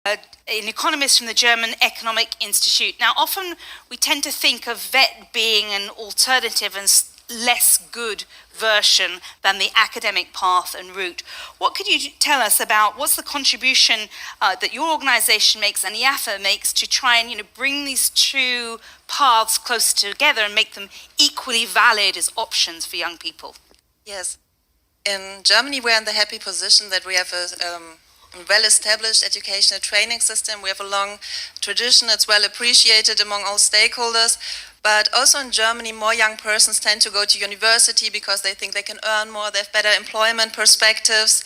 an economist from the German Economic Institute. Now, often we tend to think of VET being an alternative and less good version than the academic path and route. What could you tell us about what's the contribution that your organization makes and IAFA makes to try and bring these two paths closer together and make them equally valid as options for young people? Yes. In Germany, we're in the happy position that we have a well-established educational training system. We have a long tradition. It's well appreciated among all stakeholders. But also in Germany, more young persons tend to go to university because they think they can earn more, they have better employment perspectives.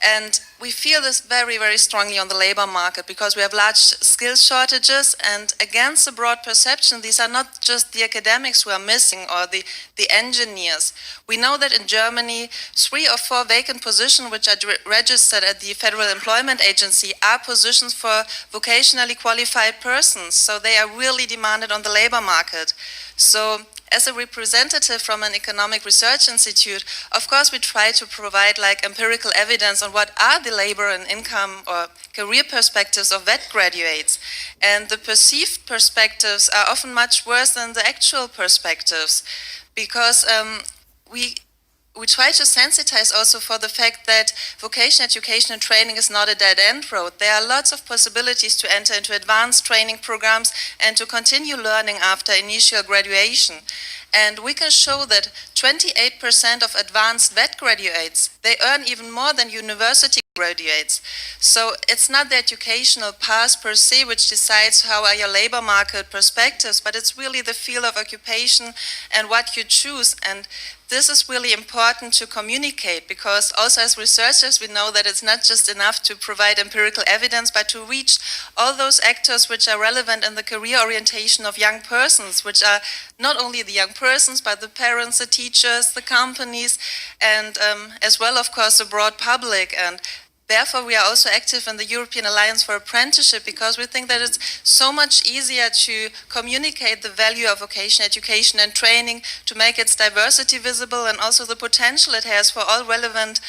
And we feel this very, very strongly on the labor market because we have large skill shortages, and against the broad perception, these are not just the academics who are missing or the engineers. We know that in Germany, 3 or 4 vacant positions which are registered at the Federal Employment Agency are positions for vocationally qualified persons, so they are really demanded on the labor market. So as a representative from an economic research institute, of course we try to provide empirical evidence on what are the labor and income or career perspectives of VET graduates. And the perceived perspectives are often much worse than the actual perspectives, because we try to sensitize also for the fact that vocational education and training is not a dead-end road. There are lots of possibilities to enter into advanced training programs and to continue learning after initial graduation. And we can show that 28% of advanced VET graduates, they earn even more than university graduates. So it's not the educational path per se which decides how are your labor market perspectives, but it's really the field of occupation and what you choose. And this is really important to communicate, because also as researchers we know that it's not just enough to provide empirical evidence, but to reach all those actors which are relevant in the career orientation of young persons, which are not only the young persons, but the parents, the teachers, the companies, and as well, of course, the broad public. And therefore, we are also active in the European Alliance for Apprenticeship, because we think that it's so much easier to communicate the value of vocational education and training, to make its diversity visible and also the potential it has for all relevant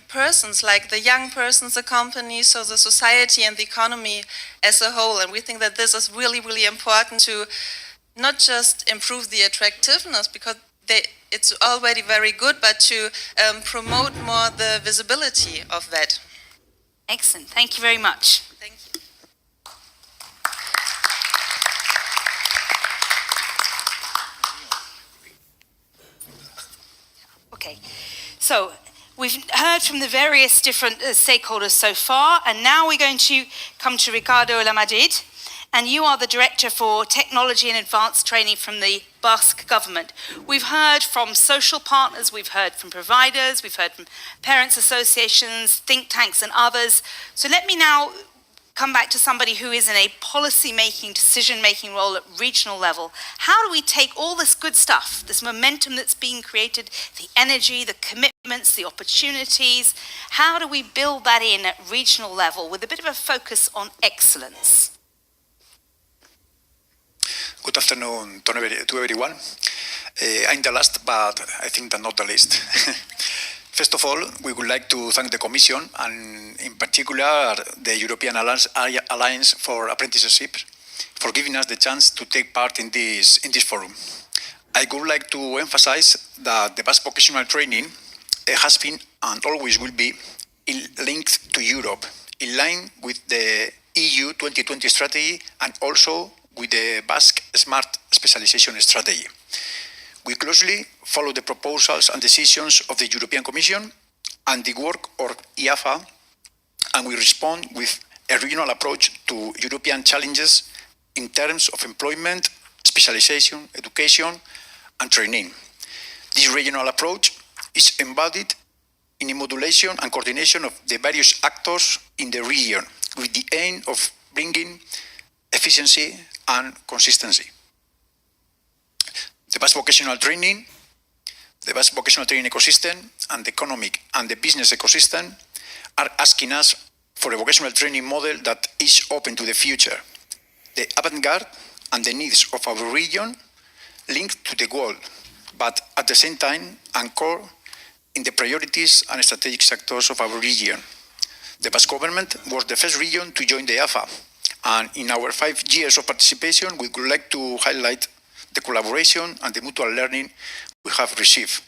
persons, like the young persons, the companies, so the society and the economy as a whole. And we think that this is really, really important to not just improve the attractiveness, because it's already very good, but to promote more the visibility of that. Excellent. Thank you very much. Thank you. Okay. So we've heard from the various different stakeholders so far, and now we're going to come to Ricardo Lamadrid. And you are the Director for Technology and Advanced Training from the Basque government. We've heard from social partners, we've heard from providers, we've heard from parents' associations, think tanks and others. So let me now come back to somebody who is in a policy-making, decision-making role at regional level. How do we take all this good stuff, this momentum that's being created, the energy, the commitments, the opportunities, how do we build that in at regional level with a bit of a focus on excellence? Good afternoon to everyone. I'm the last, but I think that not the least. First of all, we would like to thank the Commission, and in particular the European Alliance for Apprenticeship, for giving us the chance to take part in this forum. I would like to emphasize that the Basque vocational training has been and always will be linked to Europe, in line with the EU 2020 strategy and also with the Basque Smart Specialization Strategy. We closely follow the proposals and decisions of the European Commission and the work of IAFA, and we respond with a regional approach to European challenges in terms of employment, specialization, education, and training. This regional approach is embodied in the modulation and coordination of the various actors in the region, with the aim of bringing efficiency and consistency. The Basque vocational training ecosystem, and the economic and the business ecosystem are asking us for a vocational training model that is open to the future, the avant-garde and the needs of our region linked to the world, but at the same time anchored in the priorities and strategic sectors of our region. The Basque government was the first region to join the EAFA, and in our 5 years of participation, we would like to highlight the collaboration and the mutual learning we have received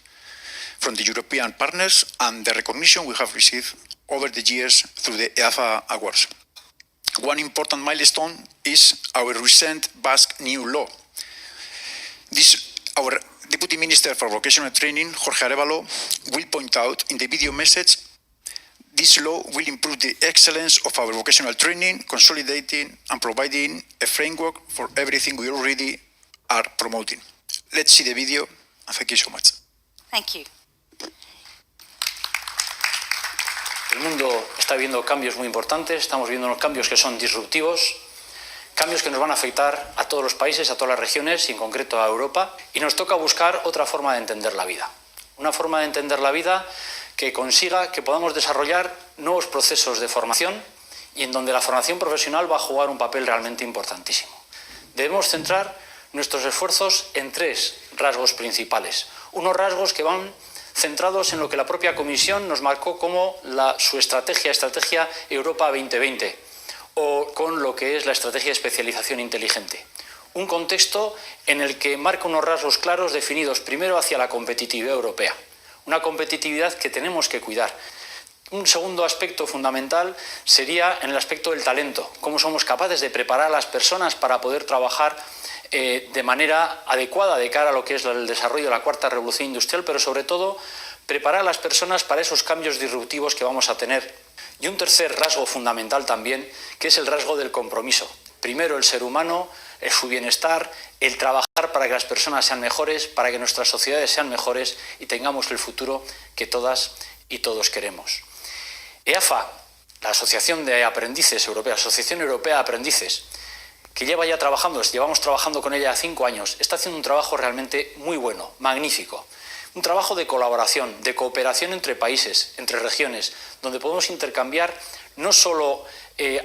from the European partners and the recognition we have received over the years through the EAFA awards. One important milestone is our recent Basque new law. Our Deputy Minister for Vocational Training, Jorge Arévalo, will point out in the video message this law will improve the excellence of our vocational training, consolidating and providing a framework for everything we already are promoting. Let's see the video, and thank you so much. Thank you. El mundo está viviendo cambios muy importantes, estamos viendo unos cambios que son disruptivos, cambios que nos van a afectar a todos los países, a todas las regiones y en concreto a Europa, y nos toca buscar otra forma de entender la vida. Una forma de entender la vida que consiga que podamos desarrollar nuevos procesos de formación y en donde la formación profesional va a jugar un papel realmente importantísimo. Debemos centrar nuestros esfuerzos en 3 rasgos principales. Unos rasgos que van centrados en lo que la propia Comisión nos marcó como su estrategia Europa 2020 o con lo que es la estrategia de especialización inteligente. Un contexto en el que marca unos rasgos claros definidos primero hacia la competitividad europea, una competitividad que tenemos que cuidar. Un segundo aspecto fundamental sería en el aspecto del talento, cómo somos capaces de preparar a las personas para poder trabajar de manera adecuada de cara a lo que es el desarrollo de la 4ª revolución industrial, pero sobre todo preparar a las personas para esos cambios disruptivos que vamos a tener. Y un tercer rasgo fundamental también, que es el rasgo del compromiso. Primero el ser humano, su bienestar, el trabajar para que las personas sean mejores, para que nuestras sociedades sean mejores y tengamos el futuro que todas y todos queremos. EAFA, la Asociación de Aprendices Europea, Asociación Europea de Aprendices, que llevamos trabajando con ella 5 años, está haciendo un trabajo realmente muy bueno, magnífico. Un trabajo de colaboración, de cooperación entre países, entre regiones, donde podemos intercambiar no solo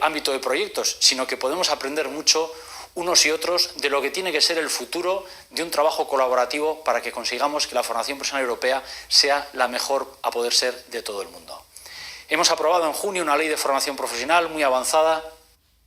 ámbito de proyectos, sino que podemos aprender mucho unos y otros de lo que tiene que ser el futuro de un trabajo colaborativo para que consigamos que la formación profesional europea sea la mejor a poder ser de todo el mundo. Hemos aprobado en junio una ley de formación profesional muy avanzada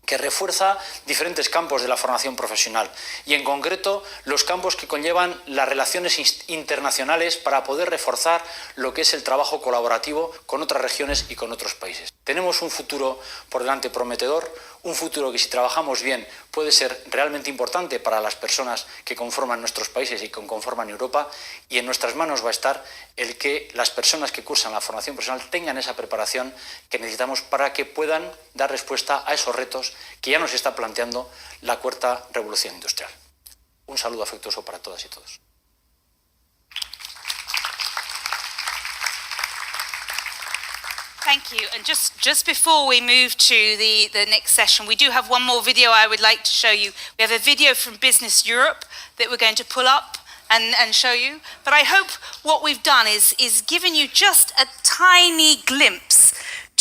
que refuerza diferentes campos de la formación profesional y, en concreto, los campos que conllevan las relaciones internacionales para poder reforzar lo que es el trabajo colaborativo con otras regiones y con otros países. Tenemos un futuro por delante prometedor, un futuro que si trabajamos bien puede ser realmente importante para las personas que conforman nuestros países y que conforman Europa, y en nuestras manos va a estar el que las personas que cursan la formación profesional tengan esa preparación que necesitamos para que puedan dar respuesta a esos retos que ya nos está planteando la 4ª revolución industrial. Un saludo afectuoso para todas y todos. Thank you. And just before we move to the next session, we do have one more video I would like to show you. We have a video from Business Europe that we're going to pull up and show you. But I hope what we've done is given you just a tiny glimpse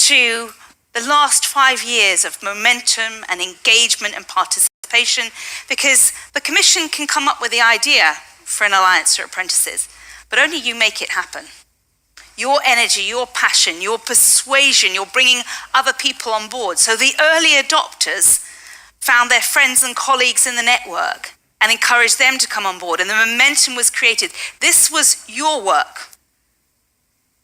to the last 5 years of momentum and engagement and participation, because the Commission can come up with the idea for an alliance for apprentices, but only you make it happen. Your energy, your passion, your persuasion, you're bringing other people on board. So the early adopters found their friends and colleagues in the network and encouraged them to come on board, and the momentum was created. This was your work.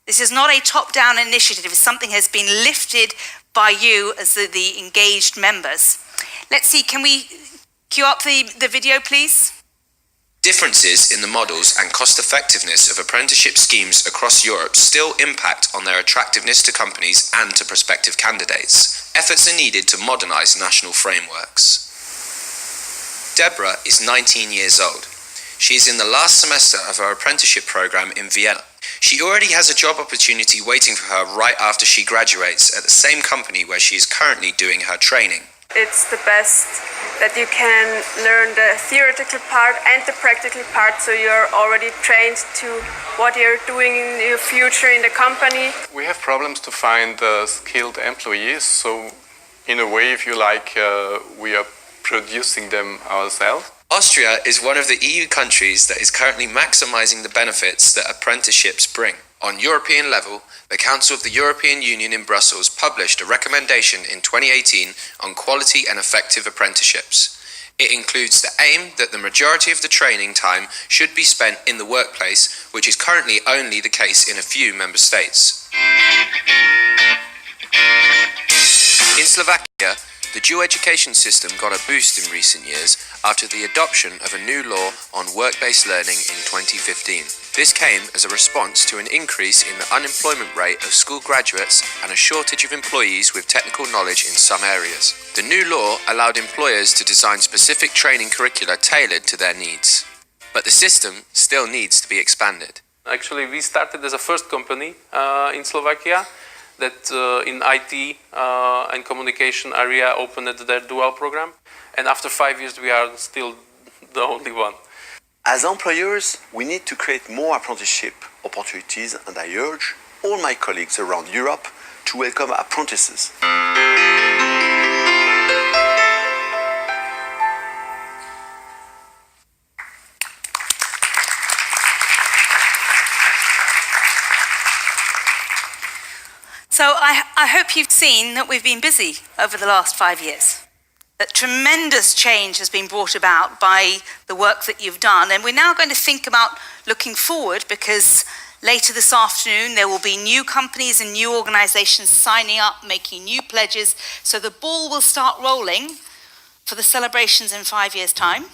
This is not a top-down initiative. It's something that has been lifted by you as the engaged members. Let's see, can we cue up the video, please? Differences in the models and cost-effectiveness of apprenticeship schemes across Europe still impact on their attractiveness to companies and to prospective candidates. Efforts are needed to modernise national frameworks. Deborah is 19 years old. She is in the last semester of her apprenticeship programme in Vienna. She already has a job opportunity waiting for her right after she graduates at the same company where she is currently doing her training. It's the best that you can learn the theoretical part and the practical part, so you're already trained to what you're doing in your future in the company. We have problems to find skilled employees, so in a way, if you like, we are producing them ourselves. Austria is one of the EU countries that is currently maximising the benefits that apprenticeships bring. On European level, the Council of the European Union in Brussels published a recommendation in 2018 on quality and effective apprenticeships. It includes the aim that the majority of the training time should be spent in the workplace, which is currently only the case in a few member states. In Slovakia, the dual education system got a boost in recent years after the adoption of a new law on work-based learning in 2015. This came as a response to an increase in the unemployment rate of school graduates and a shortage of employees with technical knowledge in some areas. The new law allowed employers to design specific training curricula tailored to their needs. But the system still needs to be expanded. Actually, we started as a first company in Slovakia that in IT and communication area opened their dual program. And after 5 years, we are still the only one. As employers, we need to create more apprenticeship opportunities, and I urge all my colleagues around Europe to welcome apprentices. So I hope you've seen that we've been busy over the last 5 years, that tremendous change has been brought about by the work that you've done. And we're now going to think about looking forward, because later this afternoon there will be new companies and new organizations signing up, making new pledges. So the ball will start rolling for the celebrations in 5 years' time,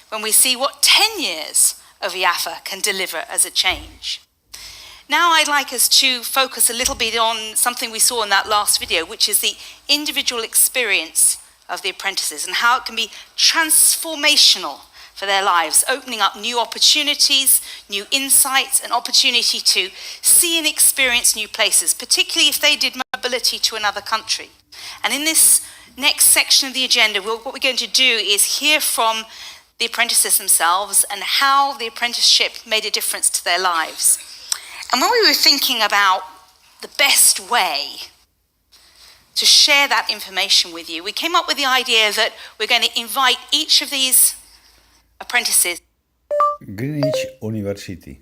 when we see what 10 years of IAFA can deliver as a change. Now I'd like us to focus a little bit on something we saw in that last video, which is the individual experience of the apprentices and how it can be transformational for their lives, opening up new opportunities, new insights, and opportunity to see and experience new places, particularly if they did mobility to another country. And in this next section of the agenda, what we're going to do is hear from the apprentices themselves and how the apprenticeship made a difference to their lives. And when we were thinking about the best way to share that information with you, we came up with the idea that we're going to invite each of these apprentices. Greenwich University.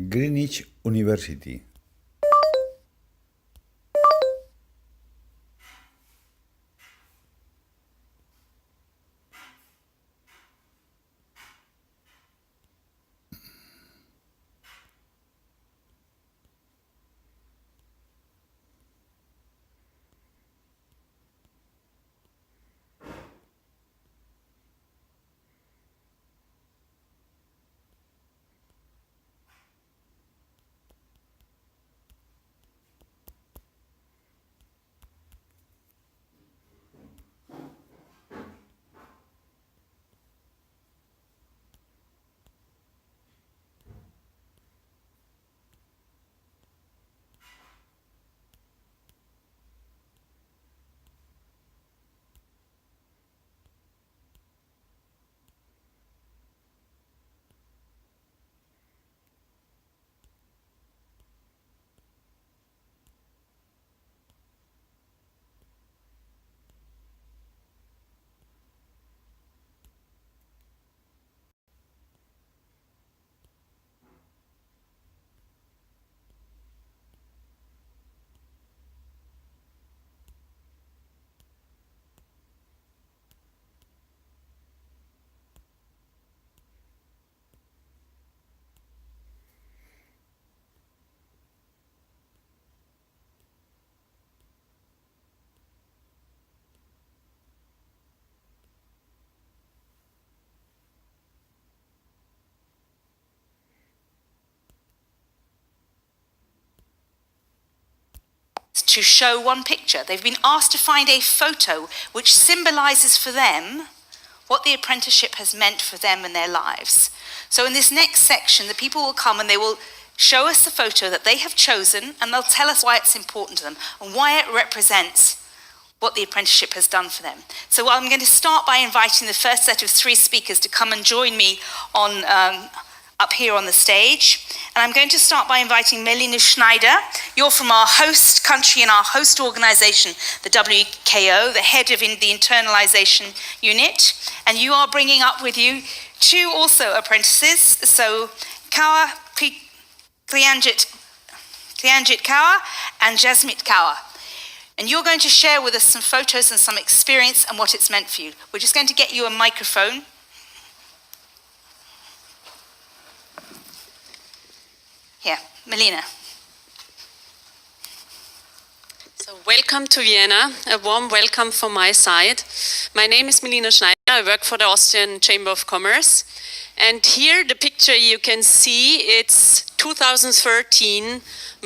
Greenwich University. To show one picture. They've been asked to find a photo which symbolizes for them what the apprenticeship has meant for them and their lives. So in this next section, the people will come and they will show us the photo that they have chosen, and they'll tell us why it's important to them and why it represents what the apprenticeship has done for them. So I'm going to start by inviting the first set of 3 speakers to come and join me on up here on the stage. And I'm going to start by inviting Melina Schneider. You're from our host country and our host organization, the WKO, the head of the internalization unit. And you are bringing up with you two also apprentices. So Kaur Kriyanjit Kaur and Jasmit Kaur. And you're going to share with us some photos and some experience and what it's meant for you. We're just going to get you a microphone. Here, Melina. So welcome to Vienna, a warm welcome from my side. My name is Melina Schneider, I work for the Austrian Chamber of Commerce. And here the picture you can see, it's 2013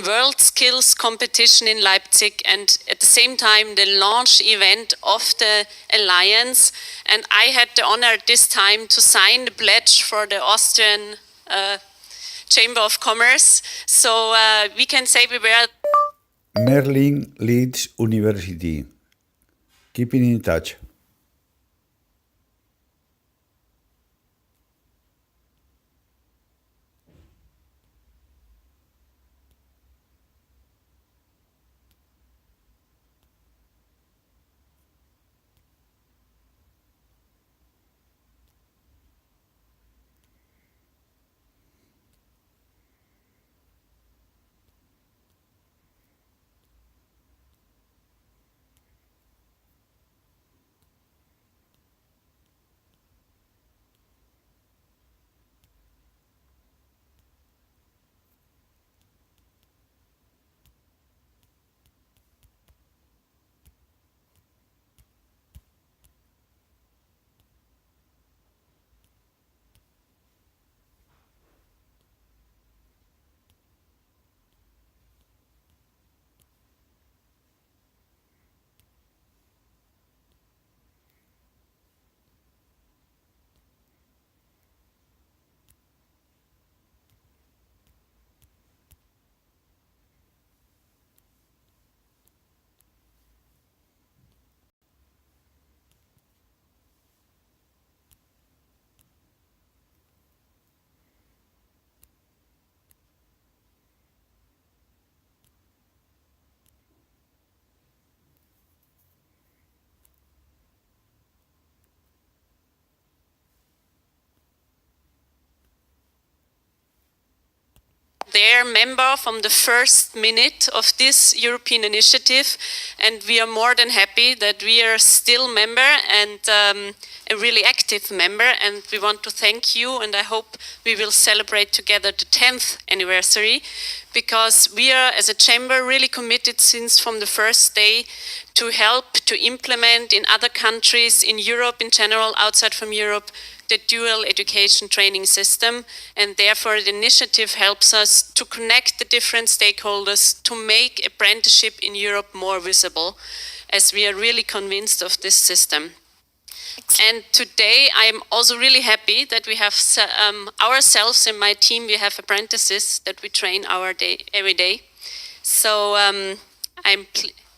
World Skills Competition in Leipzig, and at the same time the launch event of the Alliance. And I had the honor this time to sign the pledge for the Austrian Chamber of Commerce. So we can say we were... Merlin Leeds University. Keeping in touch. Their member from the first minute of this European initiative, and we are more than happy that we are still member and a really active member, and we want to thank you, and I hope we will celebrate together the 10th anniversary, because we are as a chamber really committed since from the first day to help to implement in other countries, in Europe in general, outside from Europe, the dual education training system, and therefore the initiative helps us to connect the different stakeholders to make apprenticeship in Europe more visible, as we are really convinced of this system. And today I'm also really happy that we have ourselves in my team, we have apprentices that we train every day. So I'm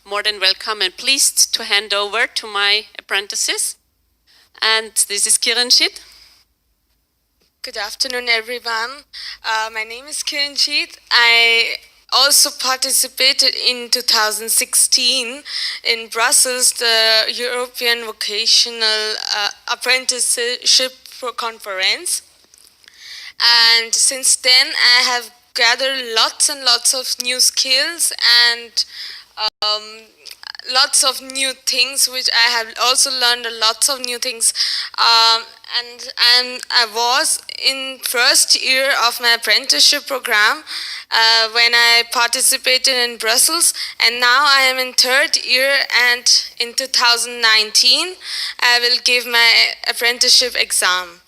more than welcome and pleased to hand over to my apprentices. And this is Kiranjit. Good afternoon, everyone. My name is Kiranjit. I also participated in 2016 in Brussels, the European Vocational Apprenticeship Conference. And since then, I have gathered lots and lots of new skills and lots of new things, which I have also learned lots of new things. And I was in first year of my apprenticeship program when I participated in Brussels, and now I am in third year, and in 2019 I will give my apprenticeship exam.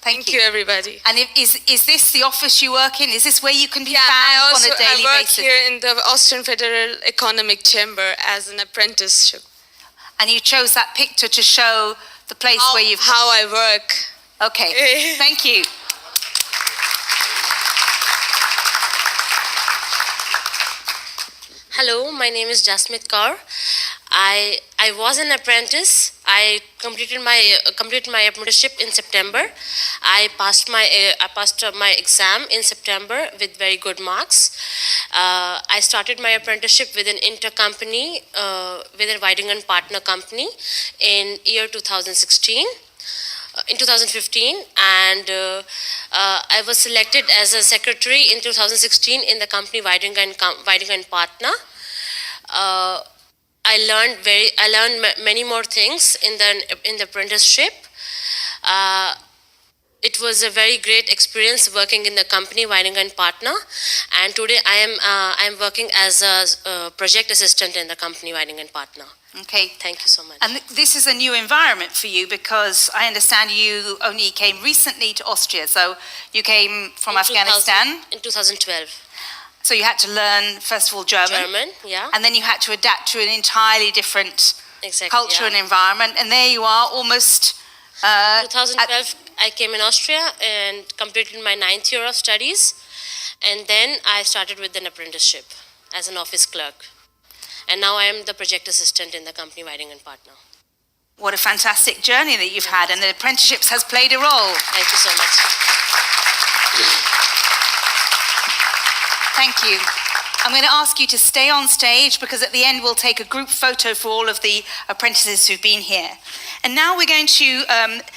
Thank you, everybody. And is this the office you work in? Is this where you can be found on a daily basis? I work here in the Austrian Federal Economic Chamber as an apprenticeship. And you chose that picture to show the place where you've... How I work. Okay, thank you. Hello, my name is Jasmit Kaur. I was an apprentice. I completed my apprenticeship in September. I passed my exam in September with very good marks. I started my apprenticeship with an intercompany, with a Weidingen partner company in year 2016. In 2015, and I was selected as a secretary in 2016 in the company Weidingen Partner. I learned many more things in the apprenticeship. It was a very great experience working in the company Weidingen Partner, and today I am working as a project assistant in the company Weidingen Partner. Okay. Thank you so much. And this is a new environment for you because I understand you only came recently to Austria. So you came from Afghanistan. In 2012. So you had to learn, first of all, German. German, yeah. And then you had to adapt to an entirely different culture and environment. And there you are, almost... 2012, I came in Austria and completed my 9th year of studies. And then I started with an apprenticeship as an office clerk. And now I am the project assistant in the company Weidingen Partner. What a fantastic journey that you've had, and the apprenticeships has played a role. Thank you so much. Thank you. I'm going to ask you to stay on stage because at the end we'll take a group photo for all of the apprentices who've been here. And now we're going to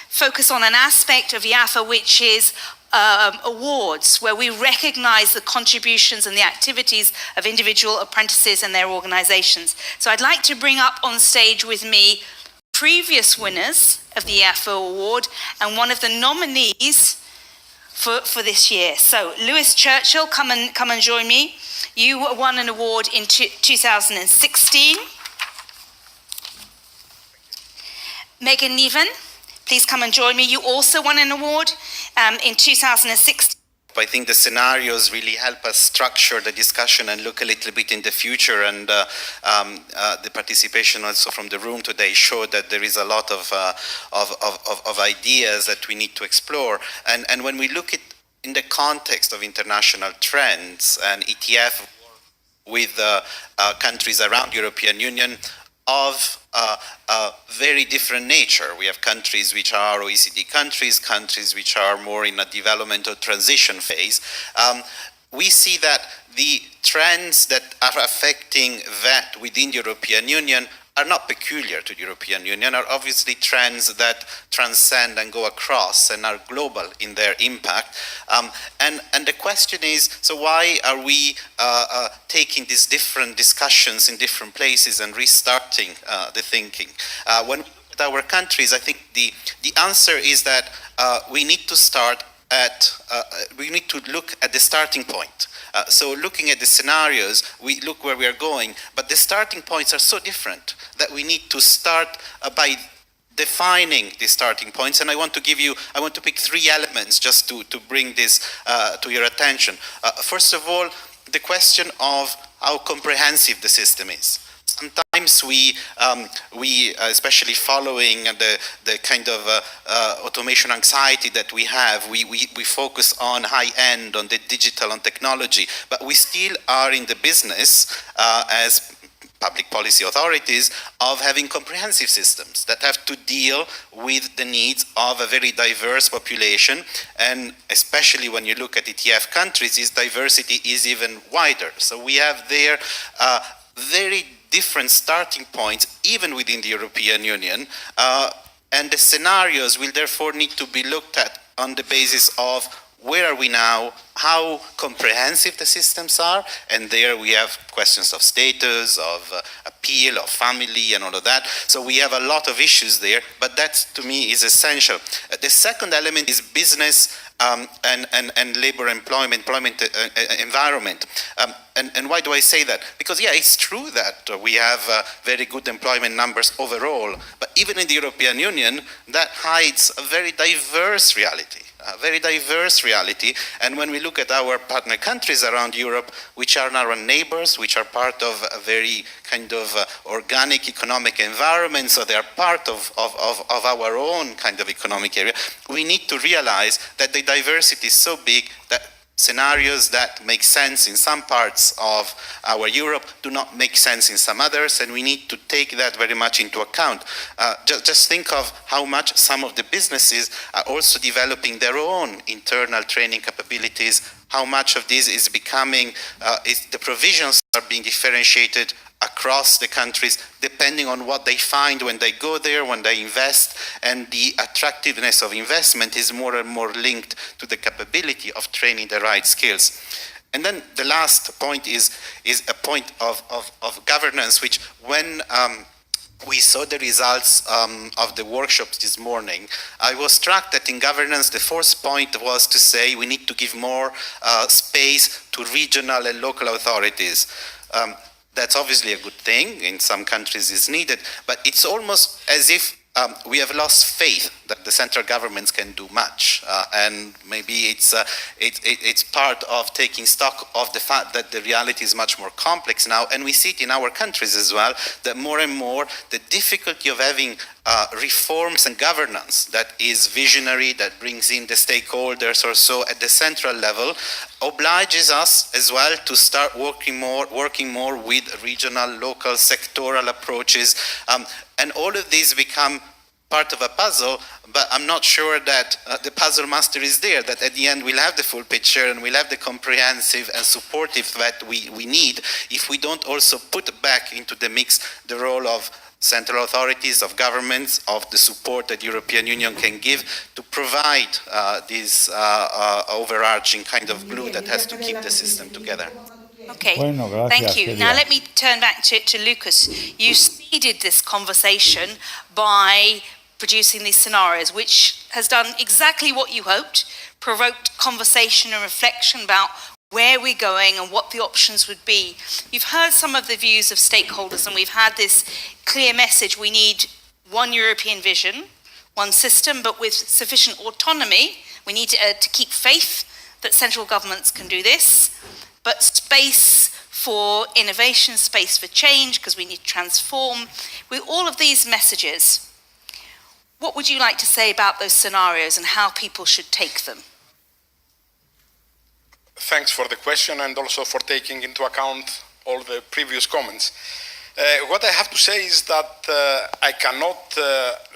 focus on an aspect of IAFA which is awards, where we recognize the contributions and the activities of individual apprentices and their organizations. So I'd like to bring up on stage with me previous winners of the IAFA award and one of the nominees for this year. So Lewis Churchill, come and join me. You won an award in 2016. Megan Neven, please come and join me. You also won an award in 2016. I think the scenarios really help us structure the discussion and look a little bit in the future, and the participation also from the room today showed that there is a lot of ideas that we need to explore. And when we look at in the context of international trends and ETF with countries around European Union of a very different nature. We have countries which are OECD countries, countries which are more in a development or transition phase. We see that the trends that are affecting VET within the European Union are not peculiar to the European Union, are obviously trends that transcend and go across and are global in their impact. And the question is, so why are we taking these different discussions in different places and restarting the thinking? When we look at our countries, I think the answer is that we need to start at, we need to look at the starting point. So looking at the scenarios, we look where we are going, but the starting points are so different that we need to start by defining the starting points. And I want to pick 3 elements just to bring this to your attention. First of all, the question of how comprehensive the system is. Sometimes we especially following the kind of automation anxiety that we have, we focus on high end, on the digital, on technology, but we still are in the business as public policy authorities of having comprehensive systems that have to deal with the needs of a very diverse population, and especially when you look at ETF countries, this diversity is even wider. So we have there very different starting points, even within the European Union, and the scenarios will therefore need to be looked at on the basis of where are we now, how comprehensive the systems are, and there we have questions of status, of appeal, of family, and all of that. So we have a lot of issues there, but that to me is essential. The second element is business and labor employment environment. And why do I say that? Because yeah, it's true that we have very good employment numbers overall, but even in the European Union, that hides a very diverse reality. And when we look at our partner countries around Europe, which are our neighbors, which are part of a very kind of organic economic environment, so they are part of our own kind of economic area, we need to realize that the diversity is so big that scenarios that make sense in some parts of our Europe do not make sense in some others, and we need to take that very much into account. Just think of how much some of the businesses are also developing their own internal training capabilities, how much of this is becoming, the provisions are being differentiated across the countries, depending on what they find when they go there, when they invest, and the attractiveness of investment is more and more linked to the capability of training the right skills. And then the last point is a point of governance, which when we saw the results of the workshops this morning, I was struck that in governance, the fourth point was to say we need to give more space to regional and local authorities. That's obviously a good thing. In some countries it's needed, but it's almost as if we have lost faith that the central governments can do much, and maybe it's part of taking stock of the fact that the reality is much more complex now, and we see it in our countries as well, that more and more the difficulty of having reforms and governance that is visionary, that brings in the stakeholders or so at the central level, obliges us as well to start working more with regional, local, sectoral approaches, and all of these become part of a puzzle, but I'm not sure that the puzzle master is there, that at the end we'll have the full picture and we'll have the comprehensive and supportive that we need if we don't also put back into the mix the role of central authorities, of governments, of the support that the European Union can give to provide this overarching kind of glue that has to keep the system together. Okay, Bueno, gracias, thank you. Now Celia. let me turn back to Lucas. You seeded this conversation by producing these scenarios, which has done exactly what you hoped, provoked conversation and reflection about where we're going and what the options would be. You've heard some of the views of stakeholders, and we've had this clear message: we need one European vision, one system, but with sufficient autonomy. We need to keep faith that central governments can do this, but space for innovation, space for change, because we need to transform. With all of these messages, what would you like to say about those scenarios and how people should take them? Thanks for the question and also for taking into account all the previous comments. What I have to say is that I cannot,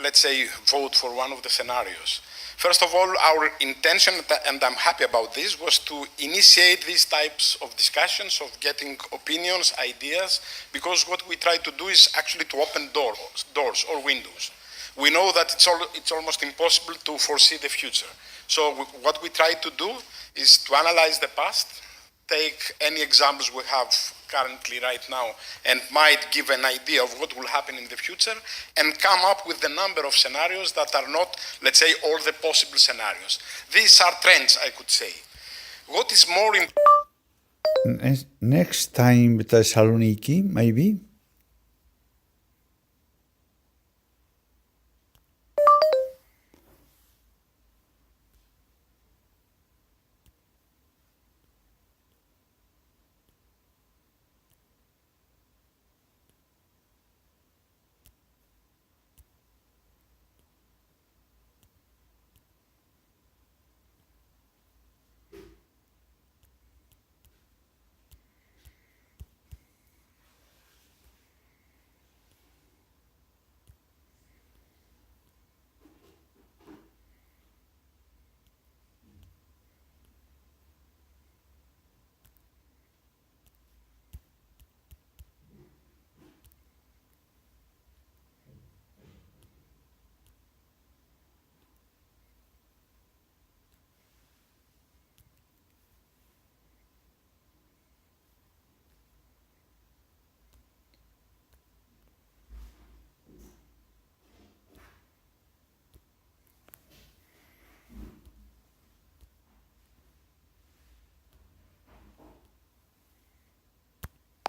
let's say, vote for one of the scenarios. First of all, our intention, and I'm happy about this, was to initiate these types of discussions, of getting opinions, ideas, because what we try to do is actually to open doors or windows. We know that it's almost impossible to foresee the future. So what we try to do is to analyze the past, take any examples we have currently right now and might give an idea of what will happen in the future, and come up with the number of scenarios that are not, let's say, all the possible scenarios. These are trends, I could say. What is more important... Next time, Thessaloniki, maybe?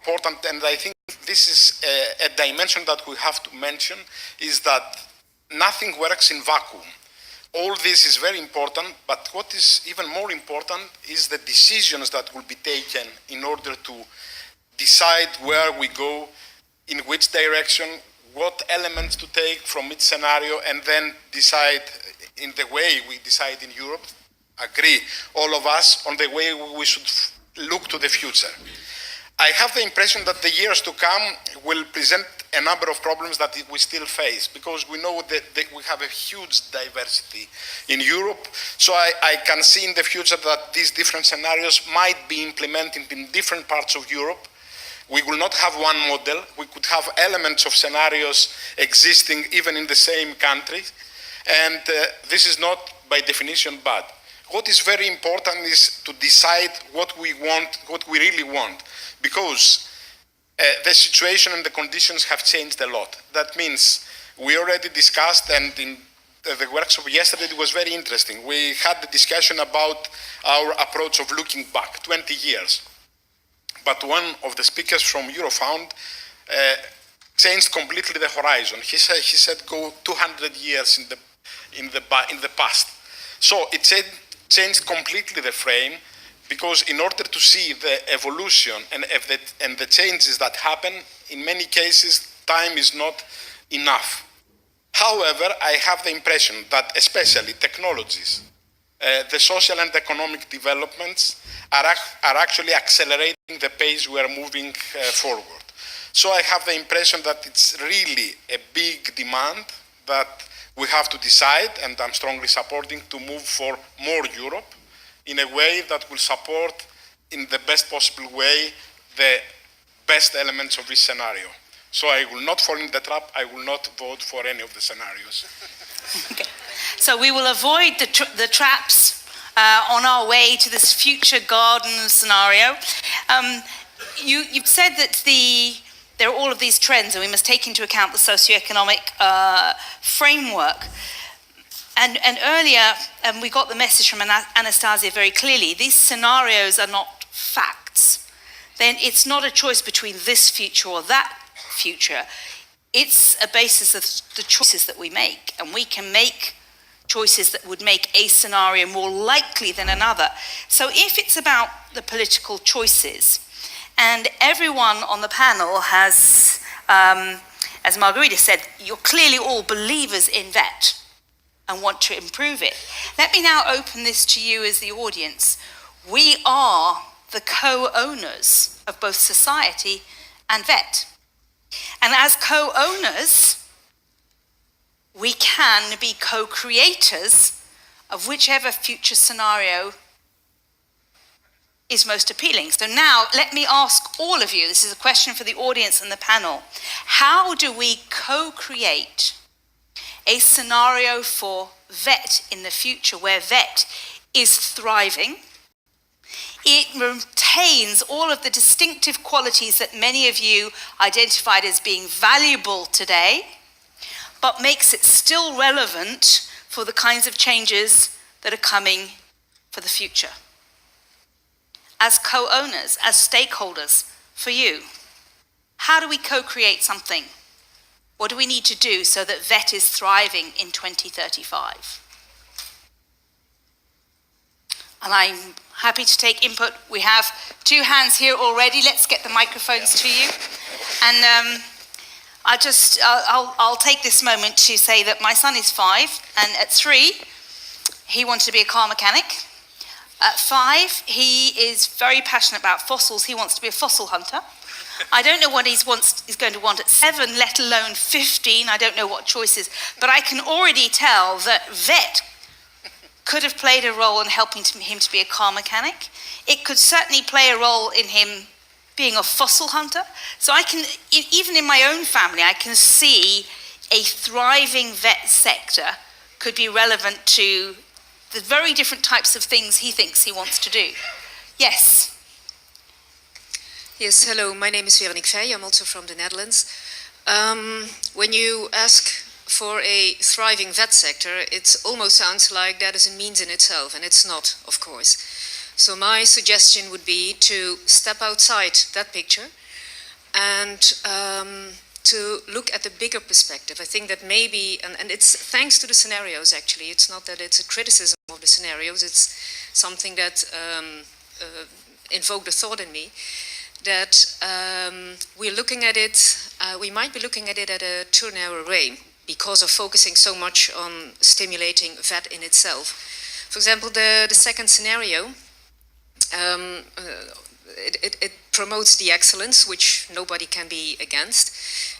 important, and I think this is a dimension that we have to mention, is that nothing works in vacuum. All this is very important, but what is even more important is the decisions that will be taken in order to decide where we go, in which direction, what elements to take from each scenario, and then decide in the way we decide in Europe, agree, all of us, on the way we should look to the future. I have the impression that the years to come will present a number of problems that we still face, because we know that we have a huge diversity in Europe. So I can see in the future that these different scenarios might be implemented in different parts of Europe. We will not have one model. We could have elements of scenarios existing even in the same country. And this is not by definition bad. What is very important is to decide what we want, what we really want, because the situation and the conditions have changed a lot. That means we already discussed, and in the workshop yesterday it was very interesting. We had the discussion about our approach of looking back 20 years. But one of the speakers from Eurofound changed completely the horizon. He said go 200 years in the past. So it changed completely the frame, because in order to see the evolution and the changes that happen, in many cases, time is not enough. However, I have the impression that especially technologies, the social and economic developments are actually accelerating the pace we are moving forward. So I have the impression that it's really a big demand that we have to decide, and I'm strongly supporting, to move for more Europe in a way that will support in the best possible way the best elements of this scenario. So I will not fall in the trap. I will not vote for any of the scenarios. Okay. So we will avoid the traps on our way to this future garden scenario. You've said that there are all of these trends, and we must take into account the socioeconomic framework. And earlier, we got the message from Anastasia very clearly. These scenarios are not facts. Then it's not a choice between this future or that future. It's a basis of the choices that we make, and we can make choices that would make a scenario more likely than another. So if it's about the political choices, and everyone on the panel has, as Margarita said, you're clearly all believers in VET and want to improve it. Let me now open this to you as the audience. We are the co-owners of both society and VET. And as co-owners, we can be co-creators of whichever future scenario is most appealing. So now let me ask all of you, this is a question for the audience and the panel, how do we co-create a scenario for VET in the future where VET is thriving? It retains all of the distinctive qualities that many of you identified as being valuable today, but makes it still relevant for the kinds of changes that are coming for the future. As co-owners, as stakeholders, for you, how do we co-create something? What do we need to do so that VET is thriving in 2035? And I'm happy to take input. We have 2 hands here already. Let's get the microphones to you. And I'll take this moment to say that my son is 5, and at 3, he wanted to be a car mechanic. At 5, he is very passionate about fossils. He wants to be a fossil hunter. I don't know what he's going to want at 7, let alone 15. I don't know what choices. But I can already tell that VET could have played a role in helping him to be a car mechanic. It could certainly play a role in him being a fossil hunter. So I can, even in my own family, I can see a thriving VET sector could be relevant to the very different types of things he thinks he wants to do. Yes. Yes, hello, my name is Veronique Vey, I'm also from the Netherlands. When you ask for a thriving VET sector, it almost sounds like that is a means in itself, and it's not, of course. So my suggestion would be to step outside that picture and to look at the bigger perspective. I think that maybe, and it's thanks to the scenarios actually, it's not that it's a criticism of the scenarios, it's something that invoked a thought in me, that we're looking at it, we might be looking at it at a too narrow way because of focusing so much on stimulating VET in itself. For example, the second scenario, it promotes the excellence, which nobody can be against.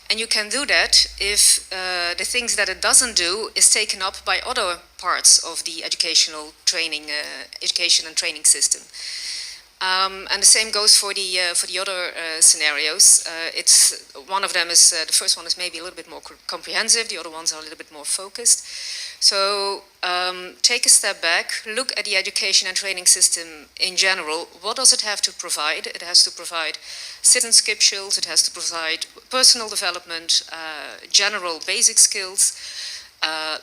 And you can do that if the things that it doesn't do is taken up by other parts of the education and training system. And the same goes for the other scenarios. One of them is the first one is maybe a little bit more comprehensive. The other ones are a little bit more focused. So take a step back, look at the education and training system in general. What does it have to provide? It has to provide citizenship skills, it has to provide personal development, general basic skills,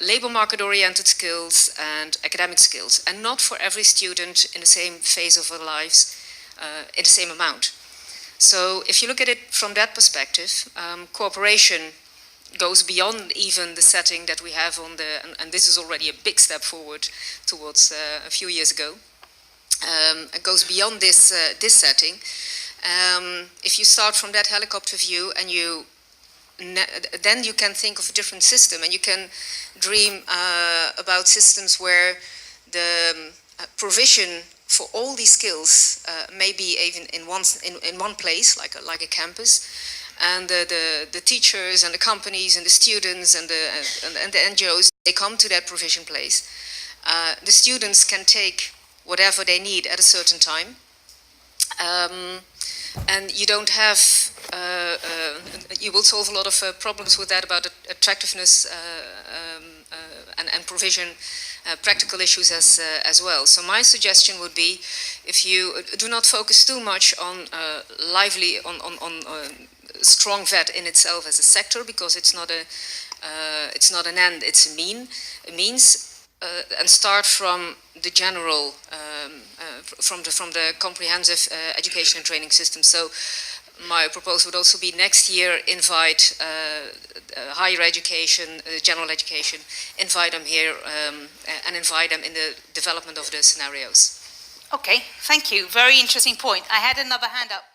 labor market oriented skills and academic skills, and not for every student in the same phase of their lives in the same amount. So if you look at it from that perspective, cooperation goes beyond even the setting that we have on and this is already a big step forward towards a few years ago. It goes beyond this setting. If you start from that helicopter view and then you can think of a different system, and you can dream about systems where the provision for all these skills may be even in one place, like a campus, and the teachers and the companies and the students and the NGOs, they come to that provision place. The students can take whatever they need at a certain time. And you don't have, you will solve a lot of problems with that about attractiveness and provision, practical issues as well. So my suggestion would be, if you do not focus too much on strong VET in itself as a sector, because it's not an end, it's a means. And start from the general, from the comprehensive education and training system. So my proposal would also be next year invite higher education, general education, invite them here and invite them in the development of the scenarios. Okay, thank you. Very interesting point. I had another hand up.